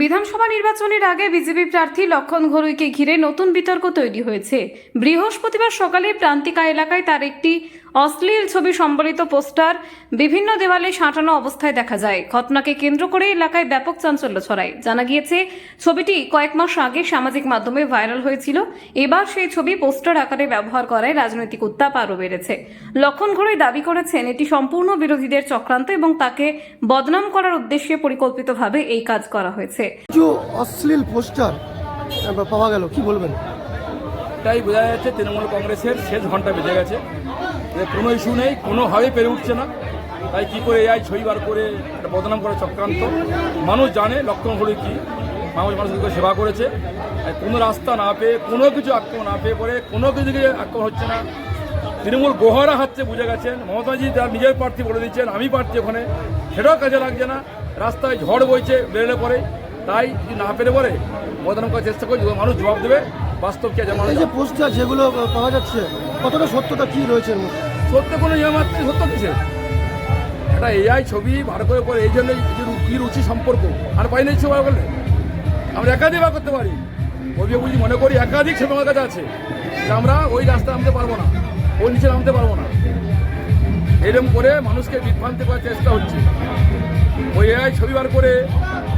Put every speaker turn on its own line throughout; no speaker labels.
বিধানসভা নির্বাচনের আগে বিজেপি প্রার্থী লক্ষণ ঘরুইকে ঘিরে নতুন বিতর্ক তৈরি হয়েছে। বৃহস্পতিবার সকালে প্রান্তিকা এলাকায় তার একটি অশ্লীল ছবি সম্বলিত পোস্টার বিভিন্ন দেওয়ালে সাঁটানো অবস্থায় দেখা যায়। ঘটনাকে কেন্দ্র করে এলাকায় ব্যাপক চাঞ্চল্য ছড়ায়। জানা গিয়েছে, ছবিটি কয়েক মাস আগে সামাজিক মাধ্যমে ভাইরাল হয়েছিল। এবার সেই ছবি পোস্টার আকারে ব্যবহার করায় রাজনৈতিক উত্তাপ আরও বেড়েছে। লক্ষণ ঘরুই দাবি করেছেন, এটি সম্পূর্ণ বিরোধীদের চক্রান্ত এবং তাকে বদনাম করার উদ্দেশ্যে পরিকল্পিতভাবে এই কাজ করা হয়েছে।
অশ্লীল পোস্টার পাওয়া গেল, কি বলবেন?
এটাই বোঝা যাচ্ছে তৃণমূল কংগ্রেসের শেষ ঘন্টা বেজে গেছে। কোনো ইস্যু নেই, কোনোভাবেই পেরে উঠছে না। তাই কী করে এই ছবি বার করে একটা বদনাম করার চক্রান্ত। মানুষ জানে লক্ষণ ঘরুই কী, মানুষকে সেবা করেছে। কোনো রাস্তা না পেয়ে, কোনো কিছু আক্রমণ না পেয়ে পরে কোনো কিছু আক্রমণ হচ্ছে না। তৃণমূল গোহারা হাতছে, বুঝে গেছেন। মমতাজি তার নিজের প্রার্থী বলে দিচ্ছেন, আমি প্রার্থী ওখানে, সেটাও কাজে লাগছে না। রাস্তায় ঝড় বইছে, বেরোলে পরে তাই যদি না পেরে পরে বদনাম করার চেষ্টা করে মানুষ জবাব দেবে। বাস্তব কি আছে?
এই যে পোস্টার যেগুলো পাওয়া যাচ্ছে, কতটা সত্যতা কি রয়েছে এর মধ্যে?
সত্য কোনো নিয়মাত্র সত্য কিসে? একটা এআই ছবি বার করে পরে এই জন্য কি রুচি সম্পর্ক আর পাই নাই ছবি বার করলে আমরা একাধিক বার করতে পারি। বুঝি মনে করি একাধিক ছবি আমার কাছে আছে, আমরা ওই রাস্তা নামতে পারবো না, ওই নিচে নামতে পারবো না। এরকম করে মানুষকে বিভ্রান্তি করার চেষ্টা হচ্ছে। ওই এআই ছবি বার করে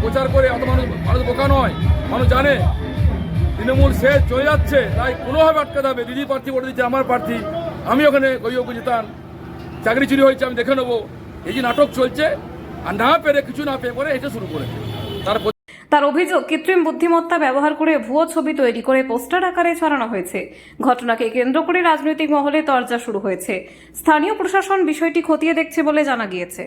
প্রচার করে অত মানুষ বোকা নয়, মানুষ জানে তৃণমূল শেষ চলে যাচ্ছে। তাই কোনোভাবে আটকাতে হবে। দিদি প্রার্থী বলে দিচ্ছে আমার প্রার্থী, আমি ওখানে গইয়োকে জিতান, চাকরি চুরি হয়েছে আমি দেখে নেবো। এই যে নাটক চলছে, আর না পেরে কিছু না পেয়ে পরে এটা শুরু করেছে।
তার অভিযোগ, কৃত্রিম বুদ্ধিমত্তা ব্যবহার করে ভুয়ো ছবি তৈরি করে পোস্টার আকারে ছড়ানো হয়েছে। ঘটনাকে কেন্দ্র করে রাজনৈতিক মহলে তরজা শুরু হয়েছে। স্থানীয় প্রশাসন বিষয়টি খতিয়ে দেখছে বলে জানা গিয়েছে।